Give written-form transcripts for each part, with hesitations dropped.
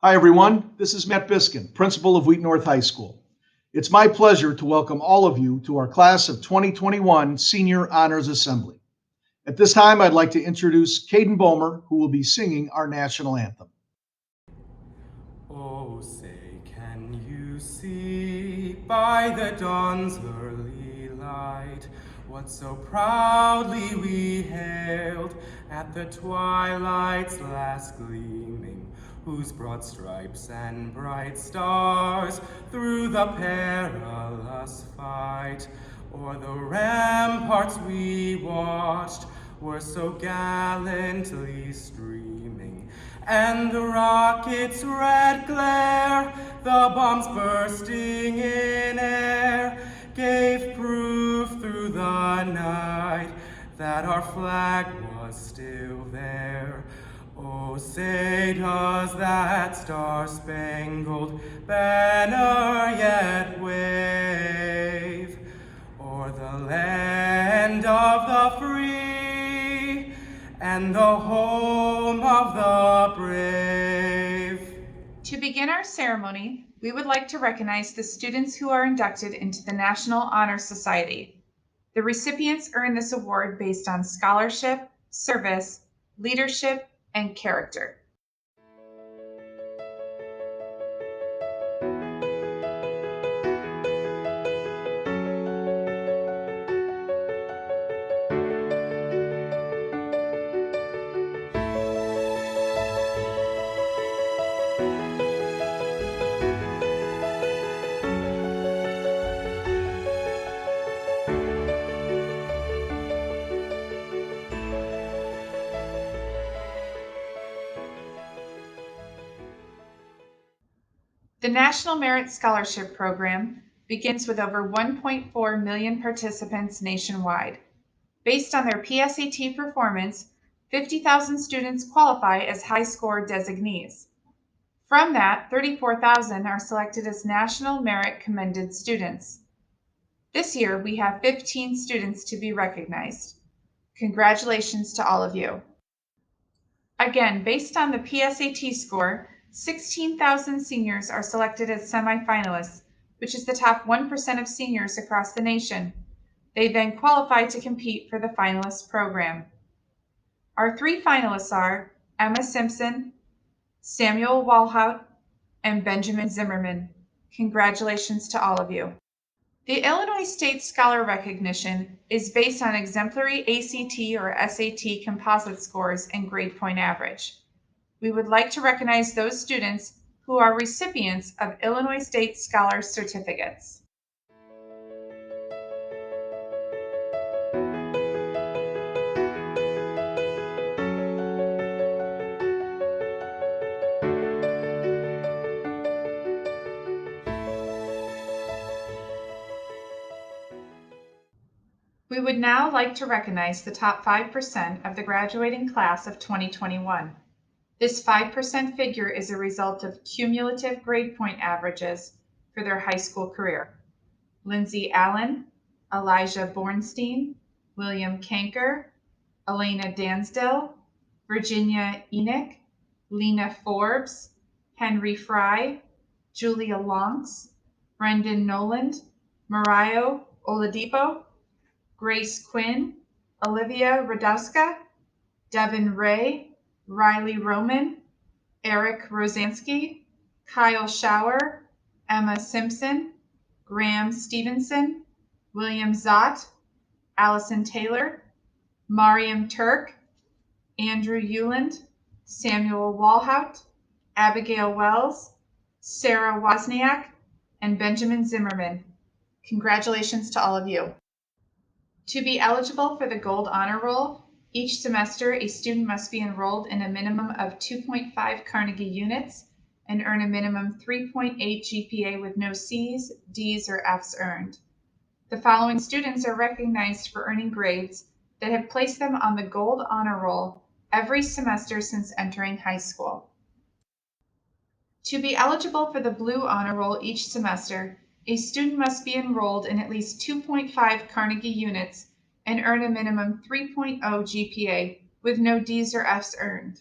Hi, everyone. This is Matt Biskin, principal of Wheaton North High School. It's my pleasure to welcome all of you to our class of 2021 Senior Honors Assembly. At this time, I'd like to introduce Caden Bomer, who will be singing our national anthem. Oh, say, can you see by the dawn's early light what so proudly we hailed at the twilight's last gleaming, whose broad stripes and bright stars through the perilous fight o'er the ramparts we watched were so gallantly streaming, and the rocket's red glare, the bombs bursting in air, gave proof through the night that our flag was still there. Oh, say does that star-spangled banner yet wave o'er the land of the free and the home of the brave. To begin our ceremony, we would like to recognize the students who are inducted into the National Honor Society. The recipients earn this award based on scholarship, service, leadership, and character. The National Merit Scholarship Program begins with over 1.4 million participants nationwide. Based on their PSAT performance, 50,000 students qualify as high score designees. From that, 34,000 are selected as National Merit Commended students. This year, we have 15 students to be recognized. Congratulations to all of you. Again, based on the PSAT score, 16,000 seniors are selected as semifinalists, which is the top 1% of seniors across the nation. They then qualify to compete for the finalist program. Our three finalists are Emma Simpson, Samuel Walhout, and Benjamin Zimmerman. Congratulations to all of you. The Illinois State Scholar Recognition is based on exemplary ACT or SAT composite scores and grade point average. We would like to recognize those students who are recipients of Illinois State Scholar Certificates. We would now like to recognize the top 5% of the graduating class of 2021. This 5% figure is a result of cumulative grade point averages for their high school career. Lindsay Allen, Elijah Bornstein, William Kanker, Elena Dansdale, Virginia Enoch, Lena Forbes, Henry Fry, Julia Lonks, Brendan Noland, Mario Oladipo, Grace Quinn, Olivia Radowska, Devin Ray, Riley Roman, Eric Rosansky, Kyle Schauer, Emma Simpson, Graham Stevenson, William Zott, Allison Taylor, Mariam Turk, Andrew Euland, Samuel Walhout, Abigail Wells, Sarah Wozniak, and Benjamin Zimmerman. Congratulations to all of you. To be eligible for the Gold Honor Roll, each semester a student must be enrolled in a minimum of 2.5 Carnegie units and earn a minimum 3.8 GPA with no C's, D's, or F's earned. The following students are recognized for earning grades that have placed them on the Gold Honor Roll every semester since entering high school. To be eligible for the Blue Honor Roll each semester, a student must be enrolled in at least 2.5 Carnegie units and earn a minimum 3.0 GPA with no D's or F's earned.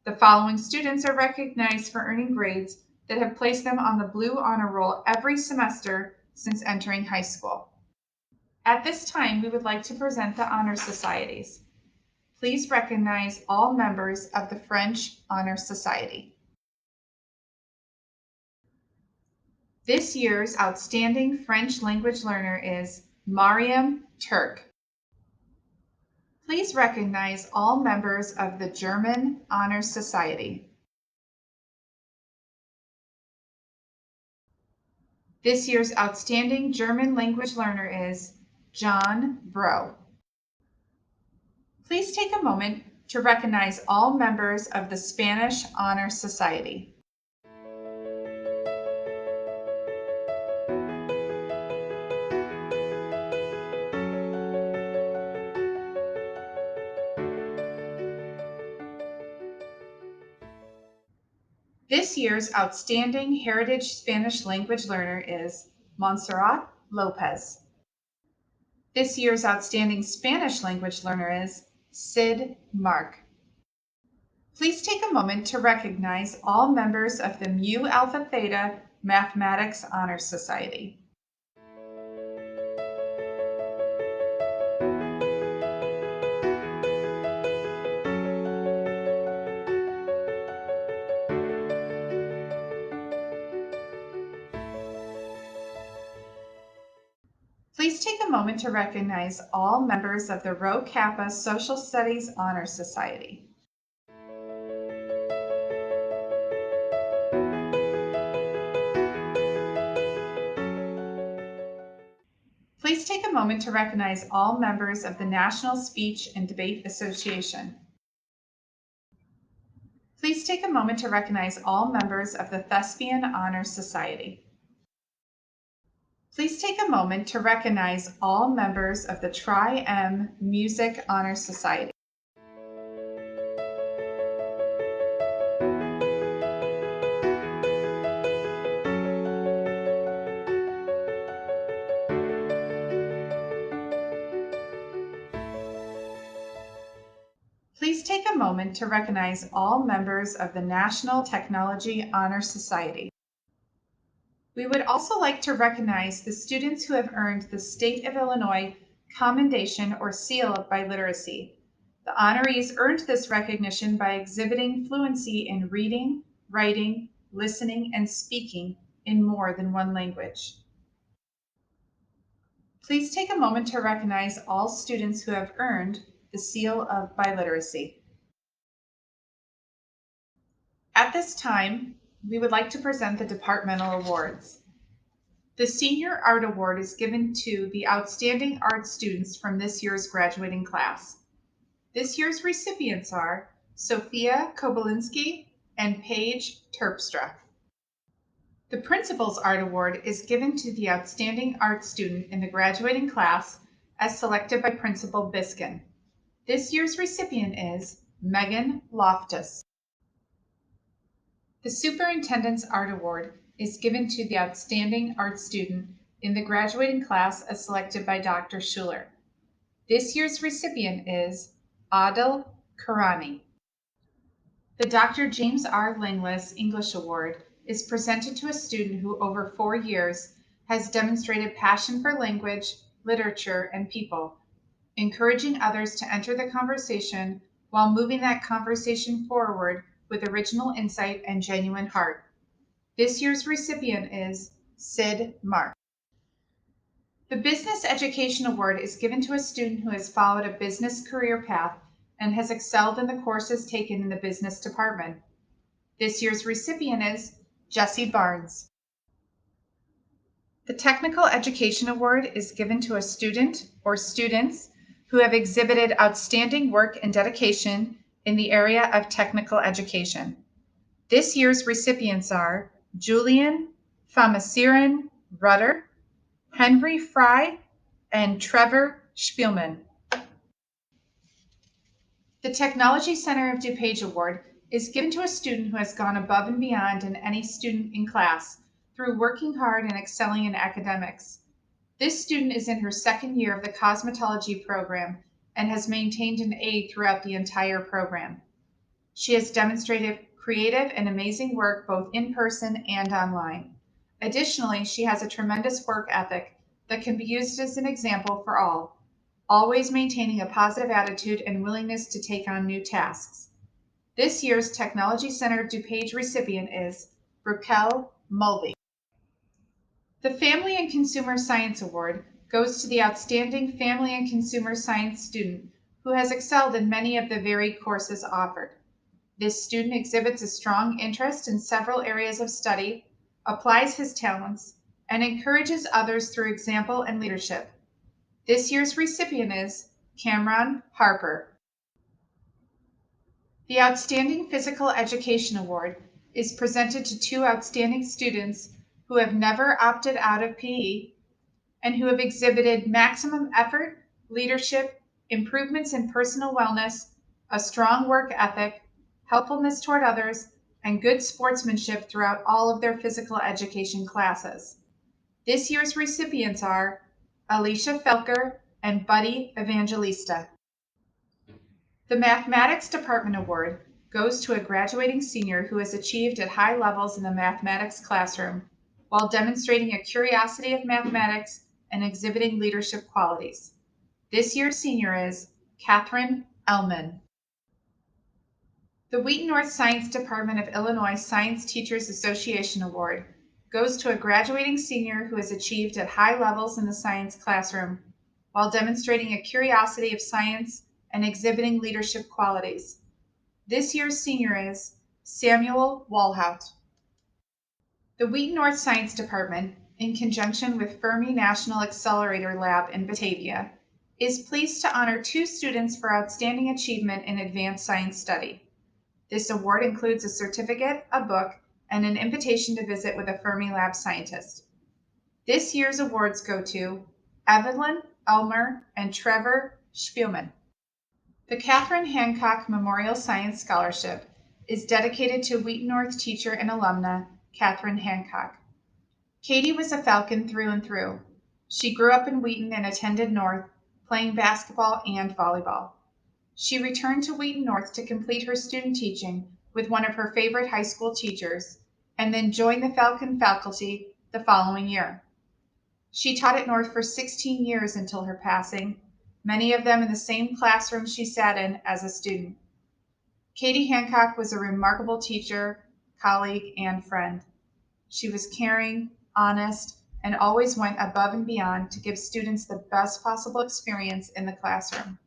The following students are recognized for earning grades that have placed them on the Blue Honor Roll every semester since entering high school. At this time, we would like to present the Honor Societies. Please recognize all members of the French Honor Society. This year's outstanding French language learner is Mariam Turk. Please recognize all members of the German Honor Society. This year's outstanding German language learner is John Bro. Please take a moment to recognize all members of the Spanish Honor Society. This year's outstanding Heritage Spanish language learner is Montserrat Lopez. This year's outstanding Spanish language learner is Sid Mark. Please take a moment to recognize all members of the Mu Alpha Theta Mathematics Honor Society. Please take a moment to recognize all members of the Rho Kappa Social Studies Honor Society. Please take a moment to recognize all members of the National Speech and Debate Association. Please take a moment to recognize all members of the Thespian Honor Society. Please take a moment to recognize all members of the Tri-M Music Honor Society. Please take a moment to recognize all members of the National Technology Honor Society. We would also like to recognize the students who have earned the State of Illinois Commendation or Seal of Biliteracy. The honorees earned this recognition by exhibiting fluency in reading, writing, listening, and speaking in more than one language. Please take a moment to recognize all students who have earned the Seal of Biliteracy. At this time, we would like to present the departmental awards. The Senior Art Award is given to the outstanding art students from this year's graduating class. This year's recipients are Sophia Kobolinski and Paige Terpstra. The Principal's Art Award is given to the outstanding art student in the graduating class as selected by Principal Biskin. This year's recipient is Megan Loftus. The Superintendent's Art Award is given to the outstanding art student in the graduating class as selected by Dr. Schuler. This year's recipient is Adil Karani. The Dr. James R. Langless English Award is presented to a student who over 4 years has demonstrated passion for language, literature, and people, encouraging others to enter the conversation while moving that conversation forward with original insight and genuine heart. This year's recipient is Sid Mark. The Business Education Award is given to a student who has followed a business career path and has excelled in the courses taken in the business department. This year's recipient is Jesse Barnes. The Technical Education Award is given to a student or students who have exhibited outstanding work and dedication in the area of technical education. This year's recipients are Julian Famasiran Rudder, Henry Fry, and Trevor Spielman. The Technology Center of DuPage Award is given to a student who has gone above and beyond in any student in class through working hard and excelling in academics. This student is in her second year of the cosmetology program and has maintained an A throughout the entire program. She has demonstrated creative and amazing work both in person and online. Additionally, she has a tremendous work ethic that can be used as an example for all, always maintaining a positive attitude and willingness to take on new tasks. This year's Technology Center DuPage recipient is Raquel Mulvey. The Family and Consumer Science Award goes to the outstanding Family and Consumer Science student who has excelled in many of the varied courses offered. This student exhibits a strong interest in several areas of study, applies his talents, and encourages others through example and leadership. This year's recipient is Cameron Harper. The Outstanding Physical Education Award is presented to two outstanding students who have never opted out of PE and who have exhibited maximum effort, leadership, improvements in personal wellness, a strong work ethic, helpfulness toward others, and good sportsmanship throughout all of their physical education classes. This year's recipients are Alicia Felker and Buddy Evangelista. The Mathematics Department Award goes to a graduating senior who has achieved at high levels in the mathematics classroom while demonstrating a curiosity of mathematics and exhibiting leadership qualities. This year's senior is Catherine Ellman. The Wheaton North Science Department of Illinois Science Teachers Association Award goes to a graduating senior who has achieved at high levels in the science classroom while demonstrating a curiosity of science and exhibiting leadership qualities. This year's senior is Samuel Walhout. The Wheaton North Science Department, in conjunction with Fermi National Accelerator Lab in Batavia, is pleased to honor two students for outstanding achievement in advanced science study. This award includes a certificate, a book, and an invitation to visit with a Fermi Lab scientist. This year's awards go to Evelyn Elmer and Trevor Spielman. The Catherine Hancock Memorial Science Scholarship is dedicated to Wheaton North teacher and alumna Catherine Hancock. Katie was a Falcon through and through. She grew up in Wheaton and attended North, playing basketball and volleyball. She returned to Wheaton North to complete her student teaching with one of her favorite high school teachers, and then joined the Falcon faculty the following year. She taught at North for 16 years until her passing, many of them in the same classroom she sat in as a student. Katie Hancock was a remarkable teacher, colleague, and friend. She was caring, honest, and always went above and beyond to give students the best possible experience in the classroom.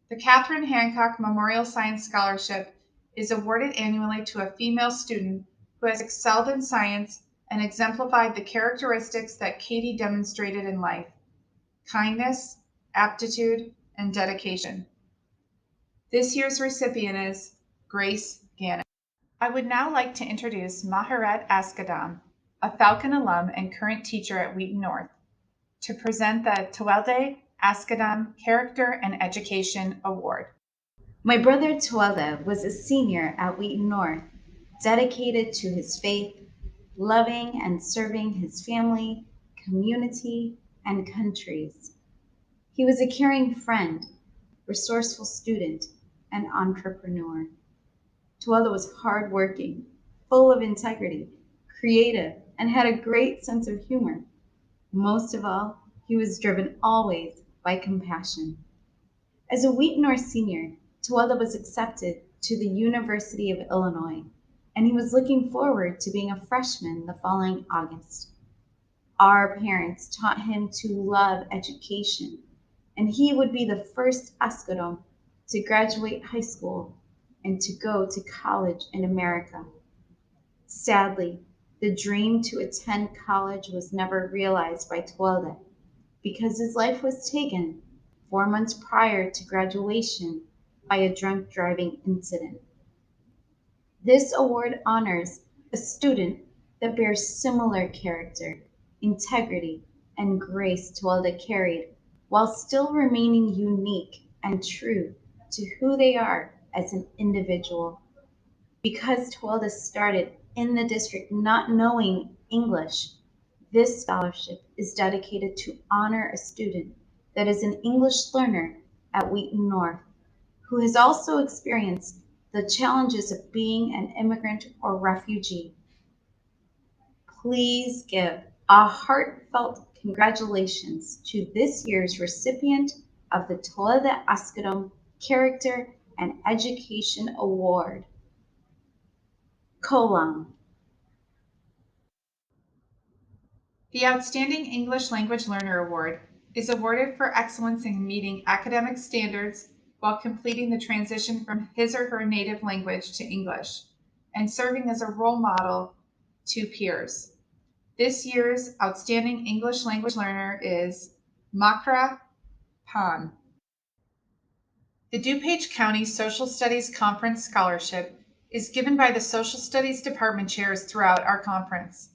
The Catherine Hancock Memorial Science Scholarship is awarded annually to a female student who has excelled in science and exemplified the characteristics that Katie demonstrated in life: kindness, aptitude, and dedication. This year's recipient is Grace Gannon. I would now like to introduce Maharet Askadam, a Falcon alum and current teacher at Wheaton North, to present the Tewelde Askadam Character and Education Award. My brother Tuelda was a senior at Wheaton North, dedicated to his faith, loving and serving his family, community, and countries. He was a caring friend, resourceful student, and entrepreneur. Tuelda was hardworking, full of integrity, creative, and had a great sense of humor. Most of all, he was driven always by compassion. As a Wheaton North senior, Tuelda was accepted to the University of Illinois, and he was looking forward to being a freshman the following August. Our parents taught him to love education, and he would be the first Eskadom to graduate high school and to go to college in America. Sadly, the dream to attend college was never realized by Tuelda because his life was taken 4 months prior to graduation by a drunk driving incident. This award honors a student that bears similar character, integrity, and grace Tuelda carried while still remaining unique and true to who they are as an individual. Because Tuelda started in the district not knowing English, this scholarship is dedicated to honor a student that is an English learner at Wheaton North, who has also experienced the challenges of being an immigrant or refugee. Please give a heartfelt congratulations to this year's recipient of the Toledo Askerum Character and Education Award. Kolam. The Outstanding English Language Learner Award is awarded for excellence in meeting academic standards while completing the transition from his or her native language to English and serving as a role model to peers. This year's Outstanding English Language Learner is Makra Pan. The DuPage County Social Studies Conference Scholarship is given by the Social Studies Department chairs throughout our conference.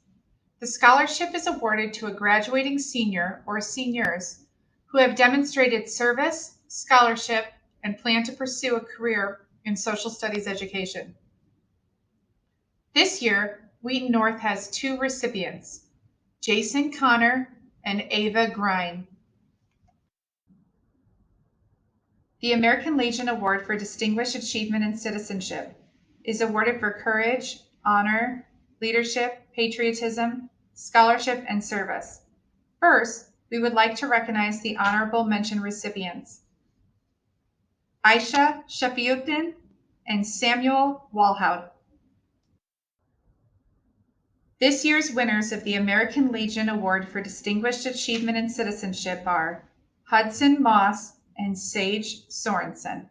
The scholarship is awarded to a graduating senior or seniors who have demonstrated service, scholarship, and plan to pursue a career in social studies education. This year, Wheaton North has 2 recipients, Jason Connor and Ava Grine. The American Legion Award for Distinguished Achievement in Citizenship is awarded for courage, honor, leadership, patriotism, scholarship, and service. First, we would like to recognize the honorable mention recipients, Aisha Shafiuddin and Samuel Walhout. This year's winners of the American Legion Award for Distinguished Achievement in Citizenship are Hudson Moss and Sage Sorensen.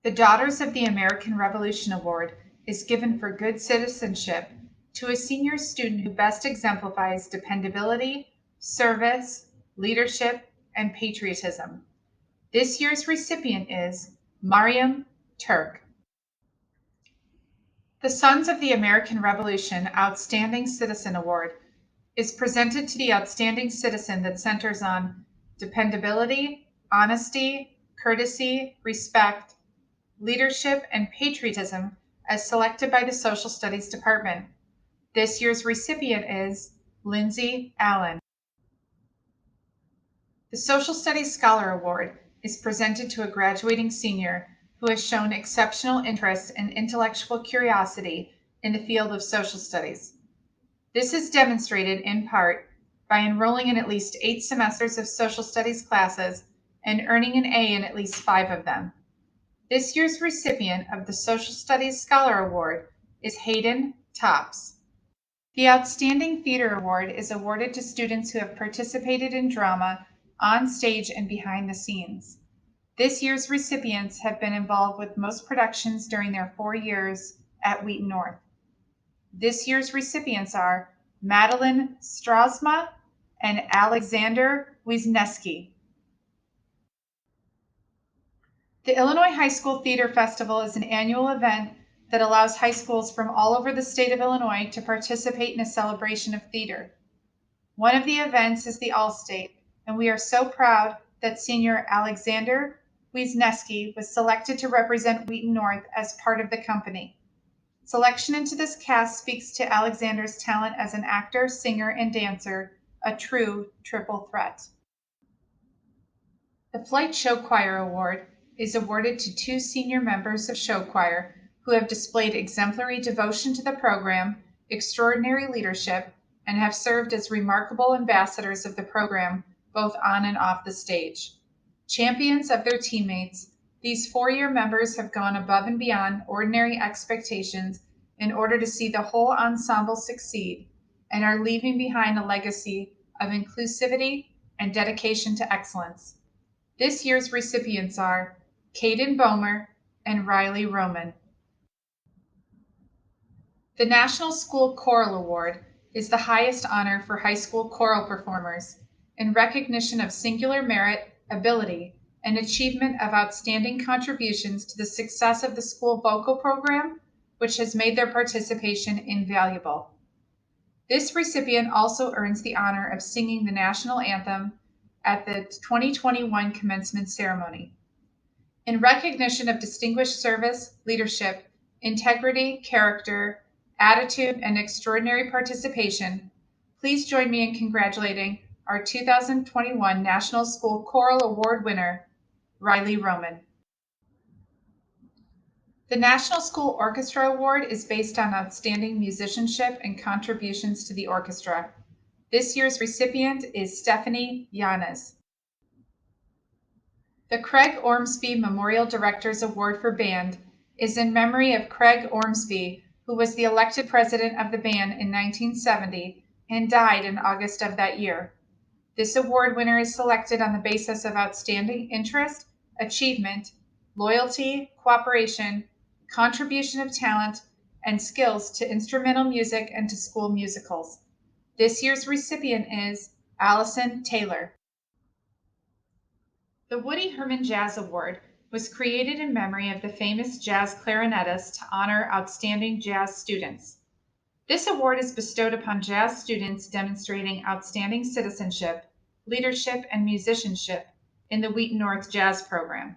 The Daughters of the American Revolution Award is given for good citizenship to a senior student who best exemplifies dependability, service, leadership, and patriotism. This year's recipient is Mariam Turk. The Sons of the American Revolution Outstanding Citizen Award is presented to the outstanding citizen that centers on dependability, honesty, courtesy, respect, leadership, and patriotism as selected by the Social Studies Department. This year's recipient is Lindsay Allen. The Social Studies Scholar Award is presented to a graduating senior who has shown exceptional interest and intellectual curiosity in the field of social studies. This is demonstrated in part by enrolling in at least 8 semesters of social studies classes and earning an A in at least 5 of them. This year's recipient of the Social Studies Scholar Award is Hayden Tops. The Outstanding Theater Award is awarded to students who have participated in drama on stage and behind the scenes. This year's recipients have been involved with most productions during their 4 years at Wheaton North. This year's recipients are Madeline Strasma and Alexander Wisniewski. The Illinois High School Theater Festival is an annual event that allows high schools from all over the state of Illinois to participate in a celebration of theater. One of the events is the All-State, and we are so proud that senior Alexander Wisniewski was selected to represent Wheaton North as part of the company. Selection into this cast speaks to Alexander's talent as an actor, singer, and dancer, a true triple threat. The Flight Show Choir Award is awarded to 2 senior members of show choir who have displayed exemplary devotion to the program, extraordinary leadership, and have served as remarkable ambassadors of the program both on and off the stage. Champions of their teammates, these 4-year members have gone above and beyond ordinary expectations in order to see the whole ensemble succeed and are leaving behind a legacy of inclusivity and dedication to excellence. This year's recipients are Caden Bomer and Riley Roman. The National School Choral Award is the highest honor for high school choral performers in recognition of singular merit, ability, and achievement of outstanding contributions to the success of the school vocal program, which has made their participation invaluable. This recipient also earns the honor of singing the national anthem at the 2021 commencement ceremony. In recognition of distinguished service, leadership, integrity, character, attitude, and extraordinary participation, please join me in congratulating our 2021 National School Choral Award winner, Riley Roman. The National School Orchestra Award is based on outstanding musicianship and contributions to the orchestra. This year's recipient is Stephanie Yanes. The Craig Ormsby Memorial Directors Award for Band is in memory of Craig Ormsby, who was the elected president of the band in 1970 and died in August of that year. This award winner is selected on the basis of outstanding interest, achievement, loyalty, cooperation, contribution of talent, and skills to instrumental music and to school musicals. This year's recipient is Allison Taylor. The Woody Herman Jazz Award was created in memory of the famous jazz clarinetist to honor outstanding jazz students. This award is bestowed upon jazz students demonstrating outstanding citizenship, leadership, and musicianship in the Wheaton North Jazz program.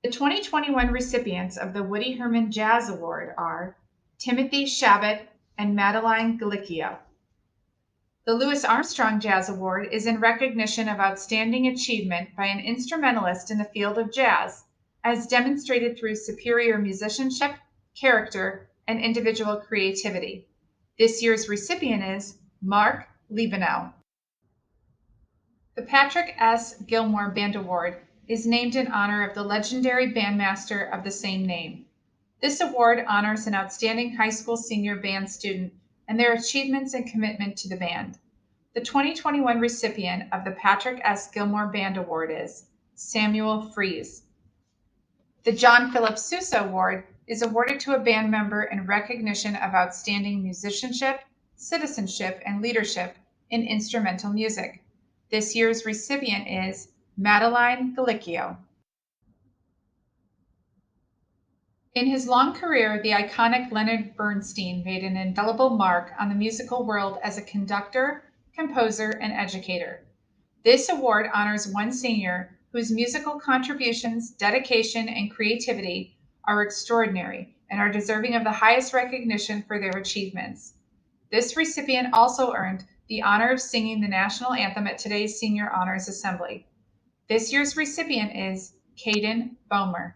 The 2021 recipients of the Woody Herman Jazz Award are Timothy Shabbat and Madeline Galicchio. The Louis Armstrong Jazz Award is in recognition of outstanding achievement by an instrumentalist in the field of jazz, as demonstrated through superior musicianship, character, and individual creativity. This year's recipient is Mark Liebenow. The Patrick S. Gilmore Band Award is named in honor of the legendary bandmaster of the same name. This award honors an outstanding high school senior band student and their achievements and commitment to the band. The 2021 recipient of the Patrick S. Gilmore Band Award is Samuel Fries. The John Philip Sousa Award is awarded to a band member in recognition of outstanding musicianship, citizenship, and leadership in instrumental music. This year's recipient is Madeline Galicchio. In his long career, the iconic Leonard Bernstein made an indelible mark on the musical world as a conductor, composer, and educator. This award honors one senior whose musical contributions, dedication, and creativity are extraordinary and are deserving of the highest recognition for their achievements. This recipient also earned the honor of singing the national anthem at today's Senior Honors Assembly. This year's recipient is Caden Bomer.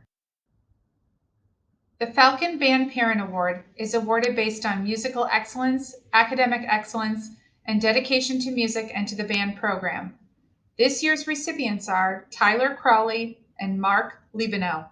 The Falcon Band Parent Award is awarded based on musical excellence, academic excellence, and dedication to music and to the band program. This year's recipients are Tyler Crowley and Mark Liebenow.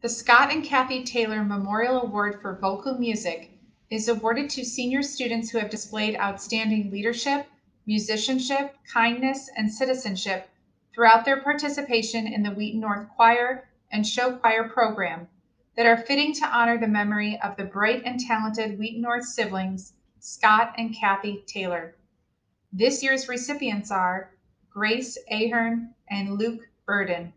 The Scott and Kathy Taylor Memorial Award for Vocal Music is awarded to senior students who have displayed outstanding leadership, musicianship, kindness, and citizenship throughout their participation in the Wheaton North Choir and Show Choir program that are fitting to honor the memory of the bright and talented Wheaton North siblings, Scott and Kathy Taylor. This year's recipients are Grace Ahern and Luke Burden.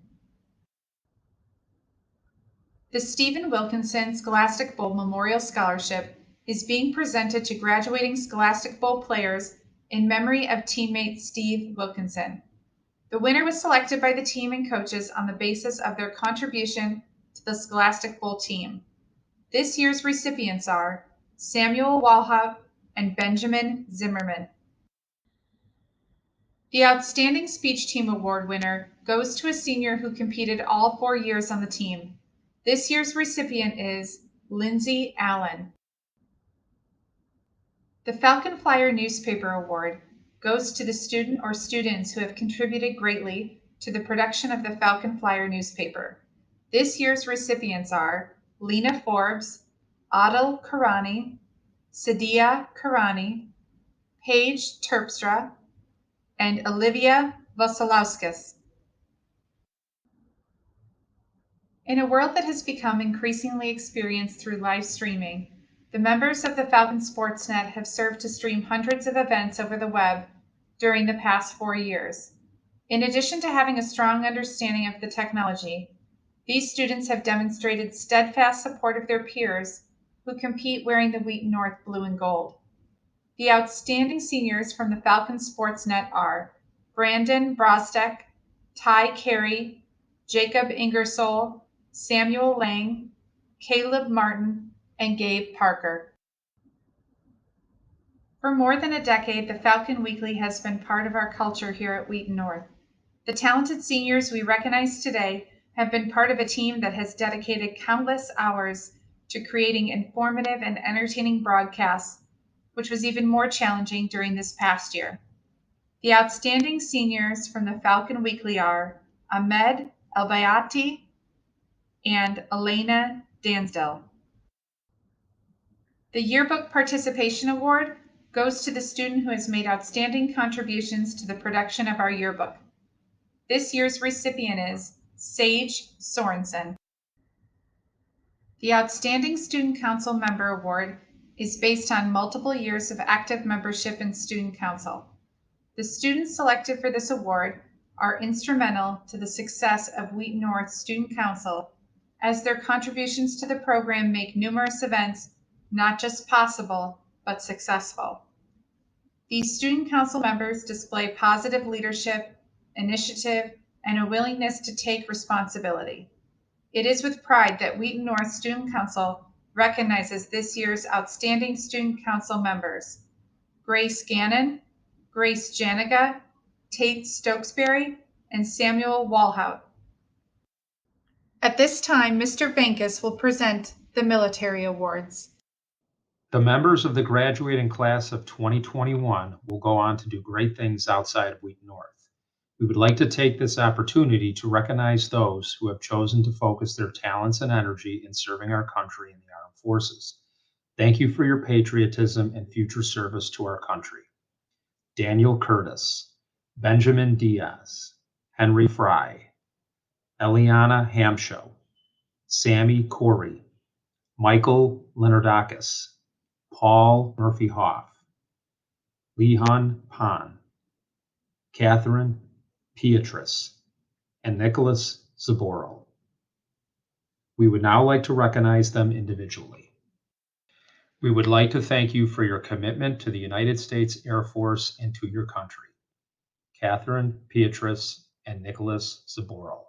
The Stephen Wilkinson Scholastic Bowl Memorial Scholarship is being presented to graduating Scholastic Bowl players in memory of teammate Steve Wilkinson. The winner was selected by the team and coaches on the basis of their contribution to the Scholastic Bowl team. This year's recipients are Samuel Walhop and Benjamin Zimmerman. The Outstanding Speech Team Award winner goes to a senior who competed all 4 years on the team. This year's recipient is Lindsay Allen. The Falcon Flyer Newspaper Award goes to the student or students who have contributed greatly to the production of the Falcon Flyer newspaper. This year's recipients are Lena Forbes, Adil Karani, Sadia Karani, Paige Terpstra, and Olivia Vasilauskis. In a world that has become increasingly experienced through live streaming, the members of the Falcon Sportsnet have served to stream hundreds of events over the web during the past 4 years. In addition to having a strong understanding of the technology, these students have demonstrated steadfast support of their peers who compete wearing the Wheaton North blue and gold. The outstanding seniors from the Falcon Sportsnet are Brandon Brostek, Ty Carey, Jacob Ingersoll, Samuel Lang, Caleb Martin, and Gabe Parker. For more than a decade, the Falcon Weekly has been part of our culture here at Wheaton North. The talented seniors we recognize today have been part of a team that has dedicated countless hours to creating informative and entertaining broadcasts, which was even more challenging during this past year. The outstanding seniors from the Falcon Weekly are Ahmed Elbayati and Elena Dansdell. The Yearbook Participation Award goes to the student who has made outstanding contributions to the production of our yearbook. This year's recipient is Sage Sorensen. The Outstanding Student Council Member Award is based on multiple years of active membership in Student Council. The students selected for this award are instrumental to the success of Wheaton North Student Council, as their contributions to the program make numerous events not just possible, but successful. These student council members display positive leadership, initiative, and a willingness to take responsibility. It is with pride that Wheaton North Student Council recognizes this year's outstanding student council members: Grace Gannon, Grace Janiga, Tate Stokesbury, and Samuel Walhout. At this time, Mr. Vankus will present the military awards. The members of the graduating class of 2021 will go on to do great things outside of Wheaton North. We would like to take this opportunity to recognize those who have chosen to focus their talents and energy in serving our country in the armed forces. Thank you for your patriotism and future service to our country. Daniel Curtis, Benjamin Diaz, Henry Fry, Eliana Hamsho, Sammy Corey, Michael Leonardakis, Paul Murphy Hoff, Lehan Pan, Catherine Pietris, and Nicholas Zaboro. We would now like to recognize them individually. We would like to thank you for your commitment to the United States Air Force and to your country. Catherine Pietris and Nicholas Zaboro.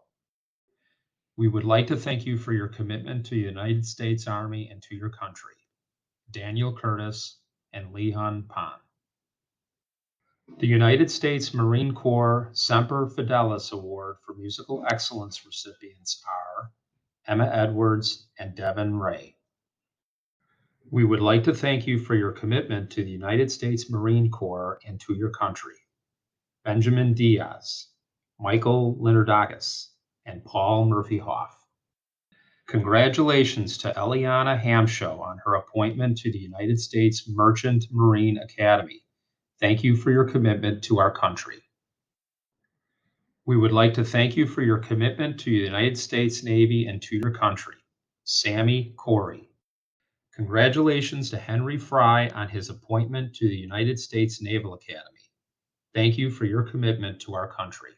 We would like to thank you for your commitment to the United States Army and to your country. Daniel Curtis and Lehan Pan. The United States Marine Corps Semper Fidelis Award for Musical Excellence recipients are Emma Edwards and Devin Ray. We would like to thank you for your commitment to the United States Marine Corps and to your country. Benjamin Diaz, Michael Leonardakis, and Paul Murphy Hoff. Congratulations to Eliana Hamsho on her appointment to the United States Merchant Marine Academy. Thank you for your commitment to our country. We would like to thank you for your commitment to the United States Navy and to your country. Sammy Corey. Congratulations to Henry Fry on his appointment to the United States Naval Academy. Thank you for your commitment to our country.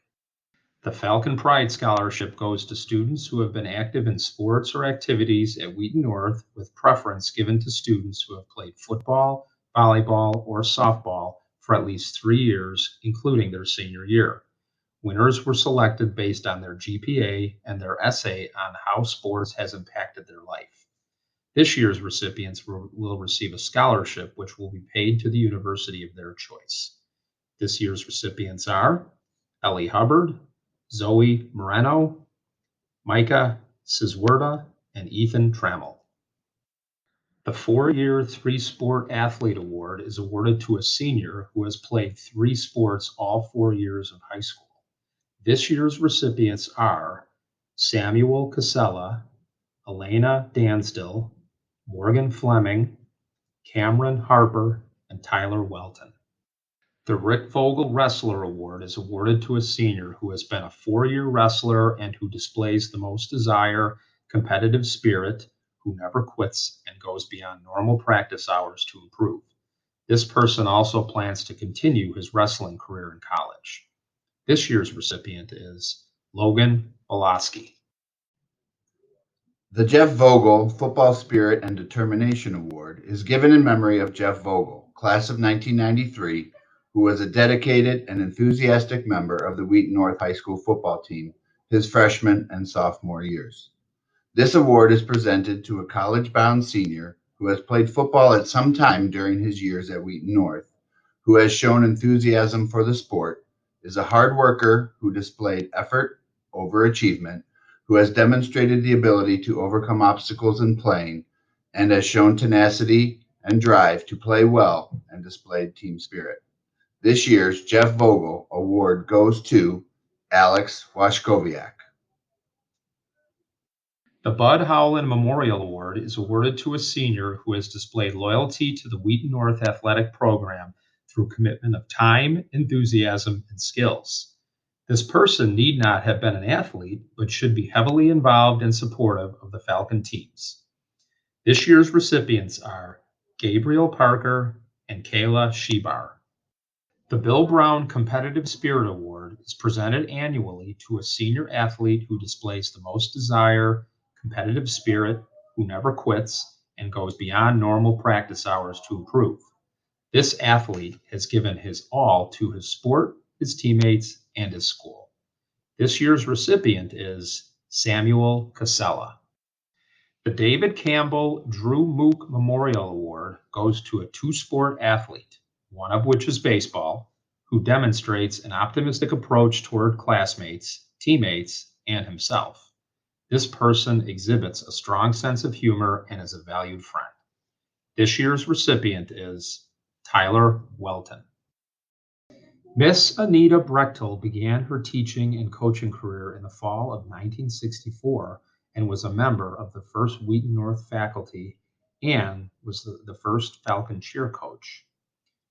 The Falcon Pride Scholarship goes to students who have been active in sports or activities at Wheaton North, with preference given to students who have played football, volleyball, or softball for at least 3 years, including their senior year. Winners were selected based on their GPA and their essay on how sports has impacted their life. This year's recipients will receive a scholarship which will be paid to the university of their choice. This year's recipients are Ellie Hubbard, Zoe Moreno, Micah Sizwerda, and Ethan Trammell. The 4-year 3-sport athlete award is awarded to a senior who has played 3 sports all 4 years of high school. This year's recipients are Samuel Casella, Elena Dansdell, Morgan Fleming, Cameron Harper, and Tyler Welton. The Rick Vogel Wrestler Award is awarded to a senior who has been a 4-year wrestler and who displays the most desire, competitive spirit, who never quits and goes beyond normal practice hours to improve. This person also plans to continue his wrestling career in college. This year's recipient is Logan Bolaski. The Jeff Vogel Football Spirit and Determination Award is given in memory of Jeff Vogel, class of 1993, who was a dedicated and enthusiastic member of the Wheaton North High School football team his freshman and sophomore years. This award is presented to a college-bound senior who has played football at some time during his years at Wheaton North, who has shown enthusiasm for the sport, is a hard worker who displayed effort, overachievement, who has demonstrated the ability to overcome obstacles in playing and has shown tenacity and drive to play well and displayed team spirit. This year's Jeff Vogel Award goes to Alex Washkowiak. The Bud Howland Memorial Award is awarded to a senior who has displayed loyalty to the Wheaton North athletic program through commitment of time, enthusiasm, and skills. This person need not have been an athlete, but should be heavily involved and supportive of the Falcon teams. This year's recipients are Gabriel Parker and Kayla Shebar. The Bill Brown Competitive Spirit Award is presented annually to a senior athlete who displays the most desire, competitive spirit, who never quits, and goes beyond normal practice hours to improve. This athlete has given his all to his sport, his teammates, and his school. This year's recipient is Samuel Casella. The David Campbell Drew Mook Memorial Award goes to a two-sport athlete, one of which is baseball, who demonstrates an optimistic approach toward classmates, teammates, and himself. This person exhibits a strong sense of humor and is a valued friend. This year's recipient is Tyler Welton. Miss Anita Brechtel began her teaching and coaching career in the fall of 1964 and was a member of the first Wheaton North faculty and was the first Falcon cheer coach.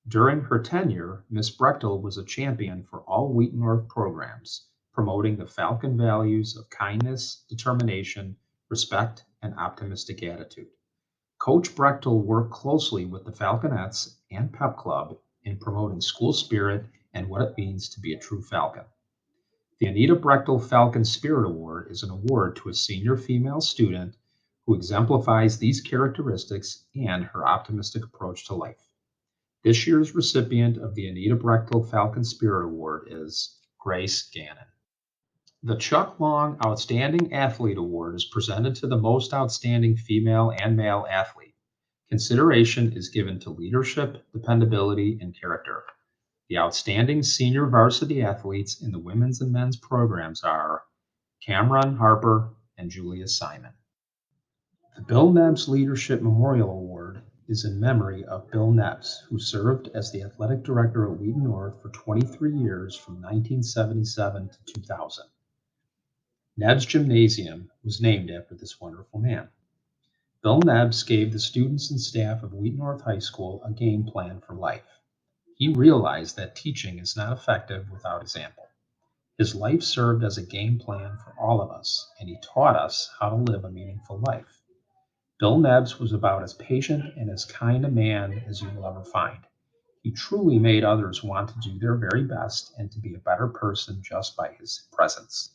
During her tenure, Miss Brechtel was a champion for all Wheaton North programs, promoting the Falcon values of kindness, determination, respect, and optimistic attitude. Coach Brechtel worked closely with the Falconettes and Pep Club in promoting school spirit and what it means to be a true Falcon. The Anita Brechtel Falcon Spirit Award is an award to a senior female student who exemplifies these characteristics and her optimistic approach to life. This year's recipient of the Anita Brechtel Falcon Spirit Award is Grace Gannon. The Chuck Long Outstanding Athlete Award is presented to the most outstanding female and male athlete. Consideration is given to leadership, dependability, and character. The outstanding senior varsity athletes in the women's and men's programs are Cameron Harper and Julia Simon. The Bill Nebbs Leadership Memorial Award is in memory of Bill Nebbs, who served as the athletic director at Wheaton North for 23 years from 1977 to 2000. Nebbs Gymnasium was named after this wonderful man. Bill Nebbs gave the students and staff of Wheaton North High School a game plan for life. He realized that teaching is not effective without example. His life served as a game plan for all of us, and he taught us how to live a meaningful life. Bill Nebbs was about as patient and as kind a man as you will ever find. He truly made others want to do their very best and to be a better person just by his presence.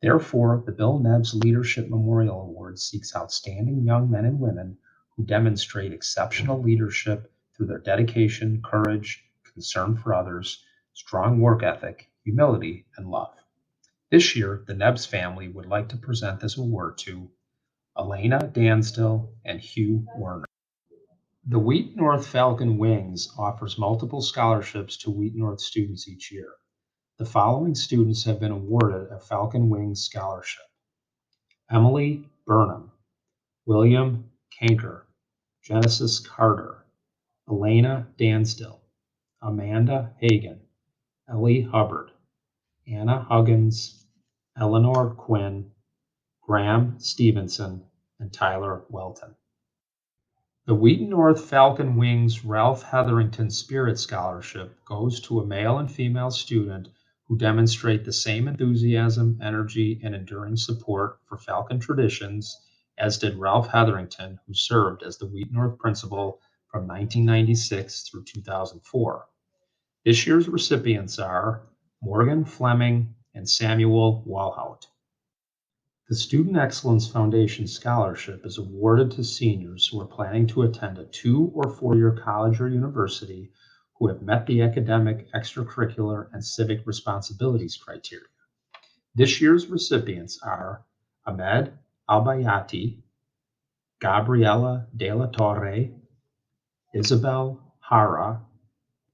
Therefore, the Bill Nebbs Leadership Memorial Award seeks outstanding young men and women who demonstrate exceptional leadership through their dedication, courage, concern for others, strong work ethic, humility, and love. This year, the Nebbs family would like to present this award to Elena Danstill and Hugh Werner. The Wheaton North Falcon Wings offers multiple scholarships to Wheaton North students each year. The following students have been awarded a Falcon Wings scholarship: Emily Burnham, William Kanker, Genesis Carter, Elena Danstill, Amanda Hagan, Ellie Hubbard, Anna Huggins, Eleanor Quinn, Graham Stevenson, and Tyler Welton. The Wheaton North Falcon Wings Ralph Hetherington Spirit Scholarship goes to a male and female student who demonstrate the same enthusiasm, energy, and enduring support for Falcon traditions as did Ralph Hetherington, who served as the Wheaton North principal from 1996 through 2004. This year's recipients are Morgan Fleming and Samuel Walhout. The Student Excellence Foundation Scholarship is awarded to seniors who are planning to attend a 2- or 4-year college or university who have met the academic, extracurricular, and civic responsibilities criteria. This year's recipients are Ahmed Albayati, Gabriela De La Torre, Isabel Hara,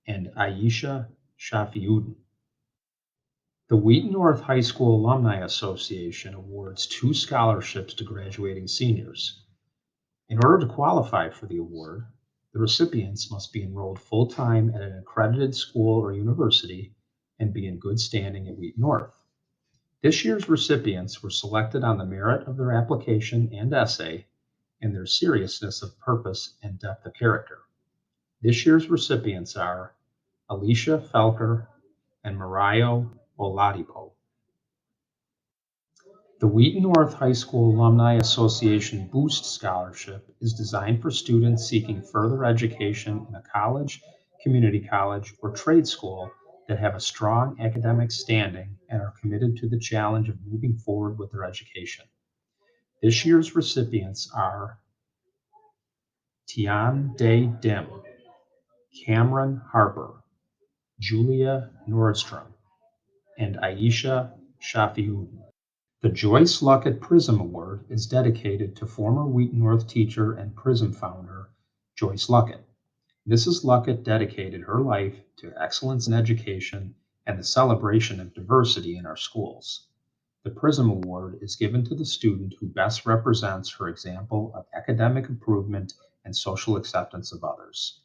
and Aisha Shafiuddin. The Wheaton North High School Alumni Association awards 2 scholarships to graduating seniors. In order to qualify for the award, the recipients must be enrolled full-time at an accredited school or university and be in good standing at Wheaton North. This year's recipients were selected on the merit of their application and essay and their seriousness of purpose and depth of character. This year's recipients are Alicia Felker and Mario Oladipo. The Wheaton North High School Alumni Association Boost Scholarship is designed for students seeking further education in a college, community college, or trade school that have a strong academic standing and are committed to the challenge of moving forward with their education. This year's recipients are Tian Day Dim, Cameron Harper, Julia Nordstrom, and Aisha Shafiuddin. The Joyce Luckett Prism Award is dedicated to former Wheaton North teacher and Prism founder Joyce Luckett. Mrs. Luckett dedicated her life to excellence in education and the celebration of diversity in our schools. The Prism Award is given to the student who best represents her example of academic improvement and social acceptance of others.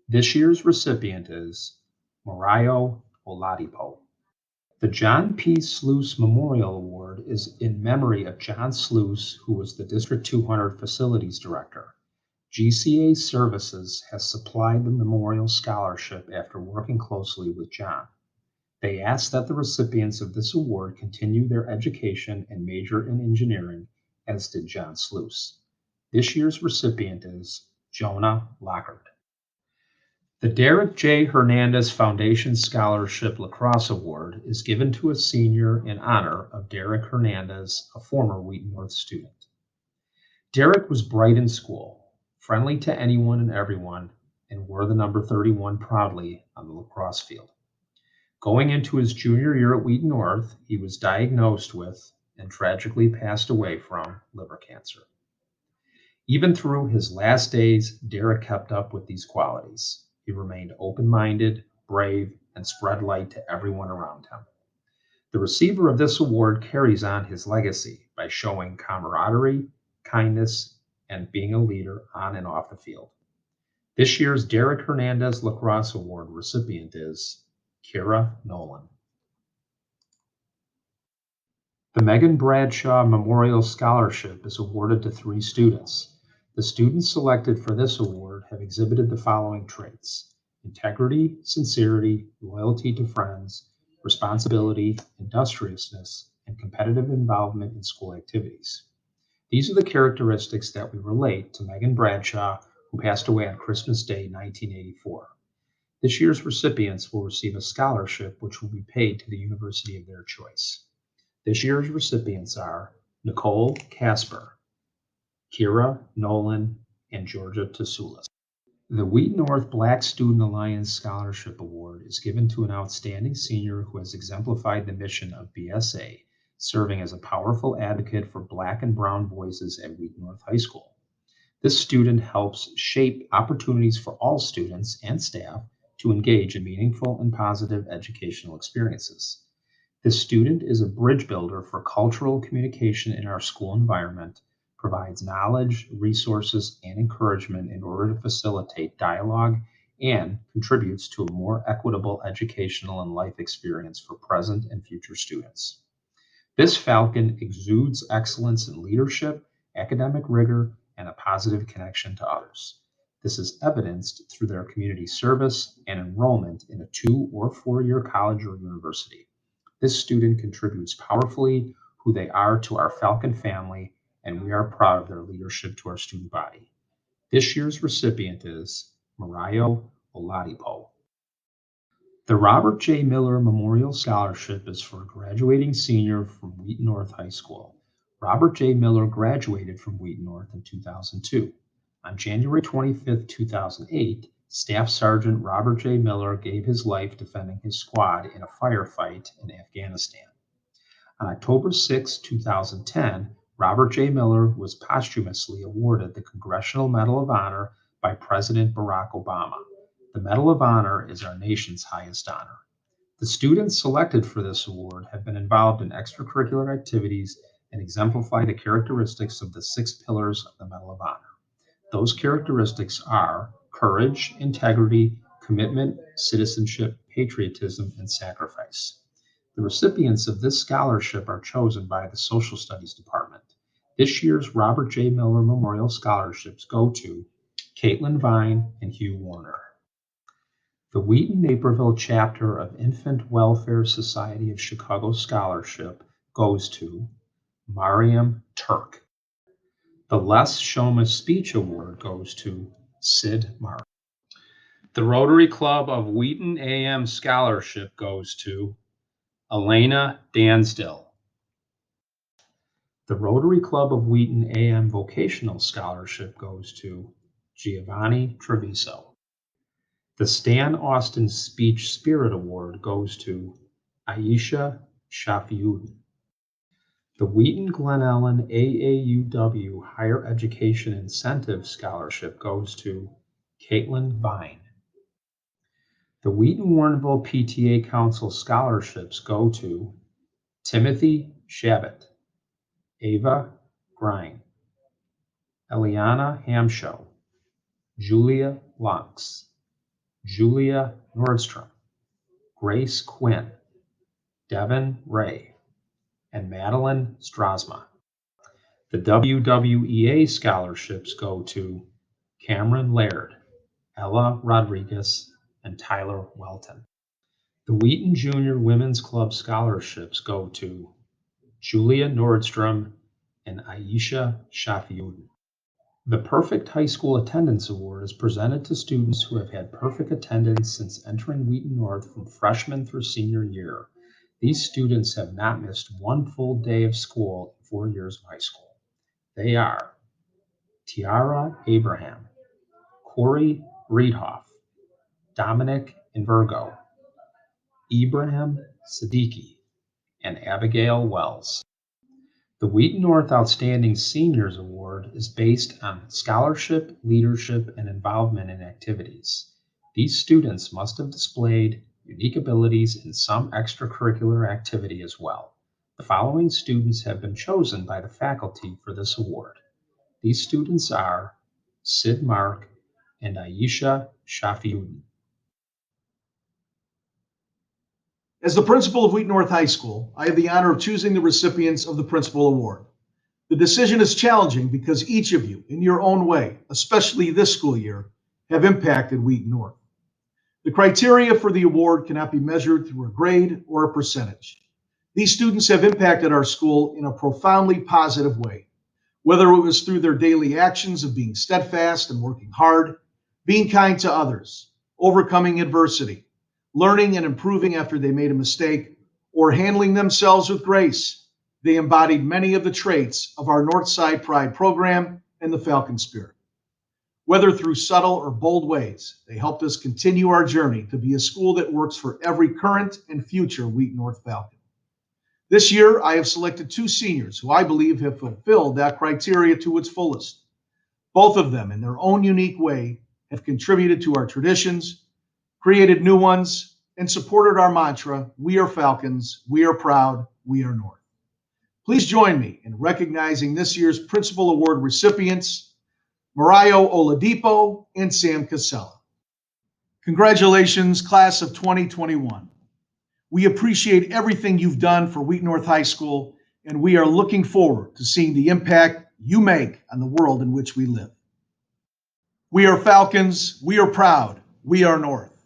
This year's recipient is Mario Oladipo. The John P. Sluice Memorial Award is in memory of John Sluice, who was the District 200 Facilities Director. GCA Services has supplied the memorial scholarship after working closely with John. They ask that the recipients of this award continue their education and major in engineering, as did John Sluice. This year's recipient is Jonah Lockhart. The Derek J. Hernandez Foundation Scholarship Lacrosse Award is given to a senior in honor of Derek Hernandez, a former Wheaton North student. Derek was bright in school, friendly to anyone and everyone, and wore the number 31 proudly on the lacrosse field. Going into his junior year at Wheaton North, he was diagnosed with and tragically passed away from liver cancer. Even through his last days, Derek kept up with these qualities. He remained open-minded, brave, and spread light to everyone around him. The receiver of this award carries on his legacy by showing camaraderie, kindness, and being a leader on and off the field. This year's Derek Hernandez Lacrosse Award recipient is Kira Nolan. The Megan Bradshaw Memorial Scholarship is awarded to 3 students. The students selected for this award have exhibited the following traits: integrity, sincerity, loyalty to friends, responsibility, industriousness, and competitive involvement in school activities. These are the characteristics that we relate to Megan Bradshaw, who passed away on Christmas Day, 1984. This year's recipients will receive a scholarship which will be paid to the university of their choice. This year's recipients are Nicole Casper, Kira Nolan, and Georgia Tasoulis. The Wheaton North Black Student Alliance Scholarship Award is given to an outstanding senior who has exemplified the mission of BSA, serving as a powerful advocate for Black and Brown voices at Wheaton North High School. This student helps shape opportunities for all students and staff to engage in meaningful and positive educational experiences. This student is a bridge builder for cultural communication in our school environment, provides knowledge, resources, and encouragement in order to facilitate dialogue, and contributes to a more equitable educational and life experience for present and future students. This Falcon exudes excellence in leadership, academic rigor, and a positive connection to others. This is evidenced through their community service and enrollment in a 2- or 4-year college or university. This student contributes powerfully who they are to our Falcon family, and we are proud of their leadership to our student body. This year's recipient is Mario Oladipo. The Robert J. Miller Memorial Scholarship is for a graduating senior from Wheaton North High School. Robert J. Miller graduated from Wheaton North in 2002. On January 25, 2008, Staff Sergeant Robert J. Miller gave his life defending his squad in a firefight in Afghanistan. On October 6, 2010, Robert J. Miller was posthumously awarded the Congressional Medal of Honor by President Barack Obama. The Medal of Honor is our nation's highest honor. The students selected for this award have been involved in extracurricular activities and exemplify the characteristics of the 6 pillars of the Medal of Honor. Those characteristics are courage, integrity, commitment, citizenship, patriotism, and sacrifice. The recipients of this scholarship are chosen by the Social Studies Department. This year's Robert J. Miller Memorial Scholarships go to Caitlin Vine and Hugh Warner. The Wheaton Naperville chapter of Infant Welfare Society of Chicago Scholarship goes to Mariam Turk. The Les Shoma Speech Award goes to Sid Mark. The Rotary Club of Wheaton AM Scholarship goes to Elena Dansdill. The Rotary Club of Wheaton AM Vocational Scholarship goes to Giovanni Treviso. The Stan Austin Speech Spirit Award goes to Aisha Shafiuddin. The Wheaton Glen Ellen AAUW Higher Education Incentive Scholarship goes to Caitlin Vine. The Wheaton Warrenville PTA Council scholarships go to Timothy Shabbat, Ava Grine, Eliana Hamshow, Julia Lunks, Julia Nordstrom, Grace Quinn, Devin Ray, and Madeline Strasma. The WWEA scholarships go to Cameron Laird, Ella Rodriguez, and Tyler Welton. The Wheaton Junior Women's Club scholarships go to Julia Nordstrom and Aisha Shafiuddin. The Perfect High School Attendance Award is presented to students who have had perfect attendance since entering Wheaton North from freshman through senior year. These students have not missed one full day of school in 4 years of high school. They are Tiara Abraham, Corey Reedhoff, Dominic Invergo, Ibrahim Siddiqui, and Abigail Wells. The Wheaton North Outstanding Seniors Award is based on scholarship, leadership, and involvement in activities. These students must have displayed unique abilities in some extracurricular activity as well. The following students have been chosen by the faculty for this award. These students are Sid Mark and Aisha Shafiuddin. As the principal of Wheaton North High School, I have the honor of choosing the recipients of the Principal Award. The decision is challenging because each of you, in your own way, especially this school year, have impacted Wheaton North. The criteria for the award cannot be measured through a grade or a percentage. These students have impacted our school in a profoundly positive way, whether it was through their daily actions of being steadfast and working hard, being kind to others, overcoming adversity, learning and improving after they made a mistake, or handling themselves with grace. They embodied many of the traits of our Northside Pride program and the Falcon Spirit. Whether through subtle or bold ways, they helped us continue our journey to be a school that works for every current and future Wheaton North Falcon. This year, I have selected 2 seniors who I believe have fulfilled that criteria to its fullest. Both of them, in their own unique way, have contributed to our traditions, created new ones, and supported our mantra, "We are Falcons, we are proud, we are North." Please join me in recognizing this year's Principal Award recipients, Marayo Oladipo and Sam Casella. Congratulations, class of 2021. We appreciate everything you've done for Wheaton North High School, and we are looking forward to seeing the impact you make on the world in which we live. We are Falcons, we are proud, we are North.